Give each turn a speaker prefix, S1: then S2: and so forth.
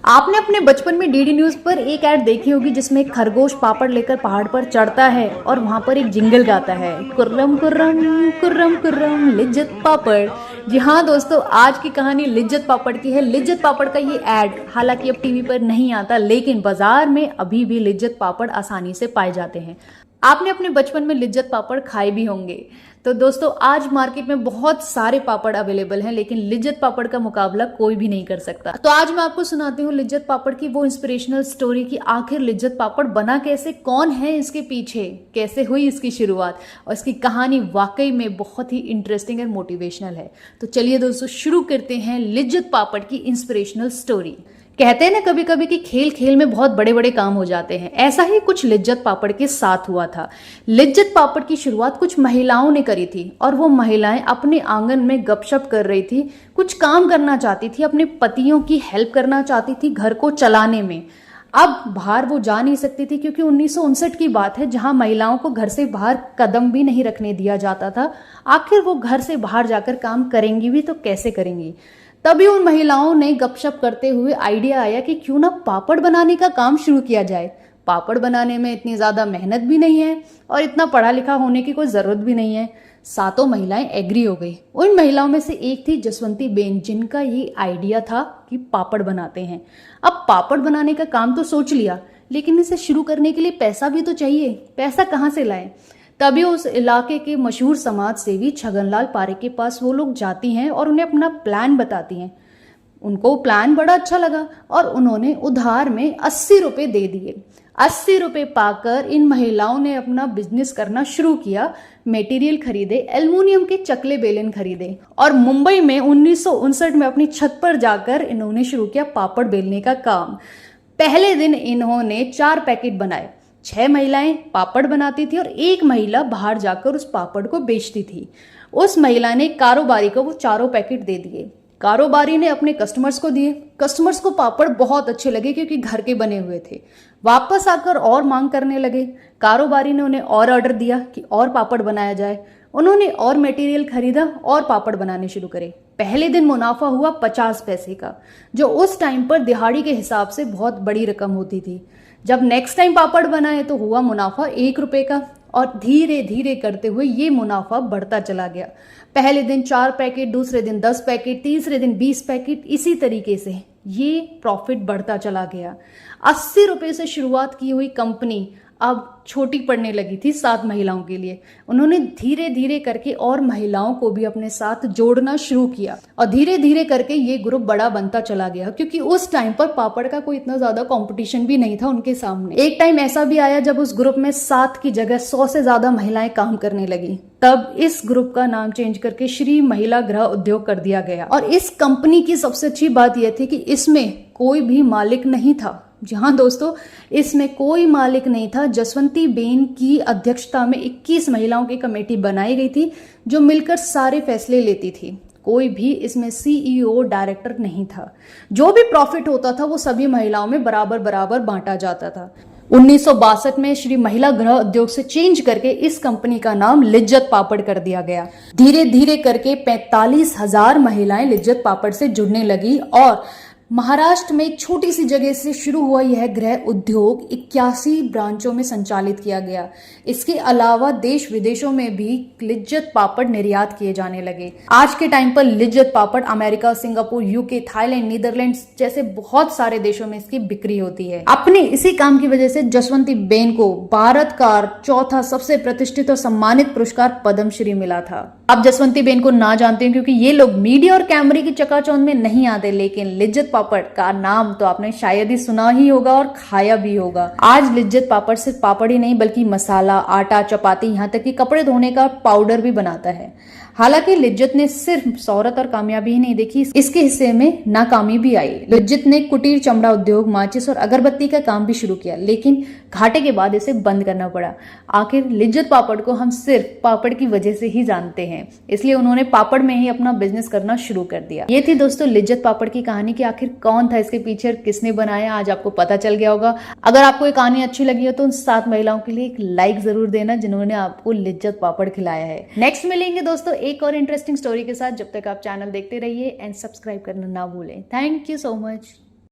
S1: आपने अपने बचपन में डीडी न्यूज़ पर एक ऐड देखी होगी जिसमें एक खरगोश पापड़ लेकर पहाड़ पर चढ़ता है और वहां पर एक जिंगल गाता है, कुर्रम कुर्रम कुर्रम कुर्रम लिज्जत पापड़। जी हाँ दोस्तों, आज की कहानी लिज्जत पापड़ की है। लिज्जत पापड़ का ये ऐड हालांकि अब टीवी पर नहीं आता, लेकिन बाजार में अभी भी लिज्जत पापड़ आसानी से पाए जाते हैं। आपने अपने बचपन में लिज्जत पापड़ खाए भी होंगे। तो दोस्तों, आज मार्केट में बहुत सारे पापड़ अवेलेबल हैं, लेकिन लिज्जत पापड़ का मुकाबला कोई भी नहीं कर सकता। तो आज मैं आपको सुनाती हूँ लिज्जत पापड़ की वो इंस्पिरेशनल स्टोरी कि आखिर लिज्जत पापड़ बना कैसे, कौन है इसके पीछे, कैसे हुई इसकी शुरुआत, और इसकी कहानी वाकई में बहुत ही इंटरेस्टिंग और मोटिवेशनल है। तो चलिए दोस्तों, शुरू करते हैं लिज्जत पापड़ की इंस्पिरेशनल स्टोरी। कहते हैं ना कभी कभी कि खेल खेल में बहुत बड़े बड़े काम हो जाते हैं। ऐसा ही कुछ लिज्जत पापड़ के साथ हुआ था। लिज्जत पापड़ की शुरुआत कुछ महिलाओं ने करी थी और वो महिलाएं अपने आंगन में गपशप कर रही थी, कुछ काम करना चाहती थी, अपने पतियों की हेल्प करना चाहती थी घर को चलाने में। अब बाहर वो जा नहीं सकती थी क्योंकि 1959 की बात है, जहां महिलाओं को घर से बाहर कदम भी नहीं रखने दिया जाता था। आखिर वो घर से बाहर जाकर काम करेंगी भी तो कैसे करेंगी। तभी उन महिलाओं ने गपशप करते हुए आइडिया आया कि क्यों ना पापड़ बनाने का काम शुरू किया जाए। पापड़ बनाने में इतनी ज्यादा मेहनत भी नहीं है और इतना पढ़ा लिखा होने की कोई जरूरत भी नहीं है। सातों महिलाएं एग्री हो गई। उन महिलाओं में से एक थी जसवंती बेन, जिनका ये आइडिया था कि पापड़ बनाते हैं। अब पापड़ बनाने का काम तो सोच लिया, लेकिन इसे शुरू करने के लिए पैसा भी तो चाहिए। पैसा कहाँ से लाएं? तभी उस इलाके के मशहूर समाज सेवी छगनलाल पारेख के पास वो लोग जाती हैं और उन्हें अपना प्लान बताती हैं। उनको प्लान बड़ा अच्छा लगा और उन्होंने उधार में 80 रुपए दे दिए। 80 रुपए पाकर इन महिलाओं ने अपना बिजनेस करना शुरू किया। मटेरियल खरीदे, एल्युमिनियम के चकले बेलन खरीदे और मुंबई में 1959 में अपनी छत पर जाकर इन्होंने शुरू किया पापड़ बेलने का काम। पहले दिन इन्होंने 4 पैकेट बनाए। 6 महिलाएं पापड़ बनाती थी और 1 महिला बाहर जाकर उस पापड़ को बेचती थी। उस महिला ने कारोबारी को वो 4 पैकेट दे दिए। कारोबारी ने अपने कस्टमर्स को दिए। कस्टमर्स को पापड़ बहुत अच्छे लगे क्योंकि घर के बने हुए थे। वापस आकर और मांग करने लगे। कारोबारी ने उन्हें और ऑर्डर दिया कि और पापड़ बनाया जाए। उन्होंने और मटेरियल खरीदा और पापड़ बनाने शुरू करे। पहले दिन मुनाफा हुआ 50 पैसे का, जो उस टाइम पर दिहाड़ी के हिसाब से बहुत बड़ी रकम होती थी। जब नेक्स्ट टाइम पापड़ बनाए तो हुआ मुनाफा 1 रुपए का और धीरे धीरे करते हुए ये मुनाफा बढ़ता चला गया। पहले दिन 4 पैकेट, दूसरे दिन 10 पैकेट, तीसरे दिन 20 पैकेट, इसी तरीके से ये प्रॉफिट बढ़ता चला गया। 80 रुपए से शुरुआत की हुई कंपनी अब छोटी पड़ने लगी थी 7 महिलाओं के लिए। उन्होंने धीरे धीरे करके और महिलाओं को भी अपने साथ जोड़ना शुरू किया और धीरे धीरे करके ये ग्रुप बड़ा बनता चला गया, क्योंकि उस टाइम पर पापड़ का कोई इतना ज्यादा कंपटीशन भी नहीं था उनके सामने। एक टाइम ऐसा भी आया जब उस ग्रुप में 7 की जगह 100 से ज्यादा महिलाएं काम करने लगी। तब इस ग्रुप का नाम चेंज करके श्री महिला गृह उद्योग कर दिया गया। और इस कंपनी की सबसे अच्छी बात यह थी कि इसमें कोई भी मालिक नहीं था। जहां दोस्तों, इसमें कोई मालिक नहीं था। जसवंती बेन की अध्यक्षता में 21 महिलाओं की कमेटी बनाई गई थी जो मिलकर सारे फैसले लेती थी। कोई भी इसमें सीईओ, डायरेक्टर नहीं था। जो भी प्रॉफिट होता था वो सभी महिलाओं में बराबर बराबर बांटा जाता था। 1962 में श्री महिला गृह उद्योग से चेंज करके इस कंपनी का नाम लिज्जत पापड़ कर दिया गया। धीरे धीरे करके 45,000 महिलाएं लिज्जत पापड़ से जुड़ने लगी और महाराष्ट्र में एक छोटी सी जगह से शुरू हुआ यह गृह उद्योग 81 ब्रांचों में संचालित किया गया। इसके अलावा देश विदेशों में भी लिज्जत पापड़ निर्यात किए जाने लगे। आज के टाइम पर Lijjat Papad America, Singapore, UK, Thailand, Netherlands जैसे बहुत सारे देशों में इसकी बिक्री होती है। अपने इसी काम की वजह से जसवंती बेन को भारत का 4था सबसे प्रतिष्ठित और सम्मानित पुरस्कार पद्मश्री मिला था। आप जसवंती बेन को ना जानते हैं क्योंकि ये लोग मीडिया और कैमरे की चकाचौंध में नहीं आते, लेकिन लिज्जत पापड़ का नाम तो आपने शायद ही सुना ही होगा और खाया भी होगा। आज लिज्जत पापड़ सिर्फ पापड़ ही नहीं बल्कि मसाला, आटा, चपाती, यहाँ तक कि कपड़े धोने का पाउडर भी बनाता है। हालांकि लिज्जत ने सिर्फ शोहरत और कामयाबी ही नहीं देखी, इसके हिस्से में नाकामी भी आई। लिज्जत ने कुटीर चमड़ा उद्योग, माचिस और अगरबत्ती का काम भी शुरू किया, लेकिन घाटे के बाद इसे बंद करना पड़ा। आखिर लिज्जत पापड़ को हम सिर्फ पापड़ की वजह से ही जानते हैं, इसलिए उन्होंने पापड़ में ही अपना बिजनेस करना शुरू कर दिया। ये थी दोस्तों लिज्जत पापड़ की कहानी कि आखिर कौन था इसके पीछे, किसने बनाया, आज आपको पता चल गया होगा। अगर आपको ये कहानी अच्छी लगी हो तो उन 7 महिलाओं के लिए एक लाइक जरूर देना जिन्होंने आपको लिज्जत पापड़ खिलाया है। नेक्स्ट मिलेंगे दोस्तों एक और इंटरेस्टिंग स्टोरी के साथ। जब तक आप चैनल देखते रहिए एंड सब्सक्राइब करना ना भूलें। Thank you so much.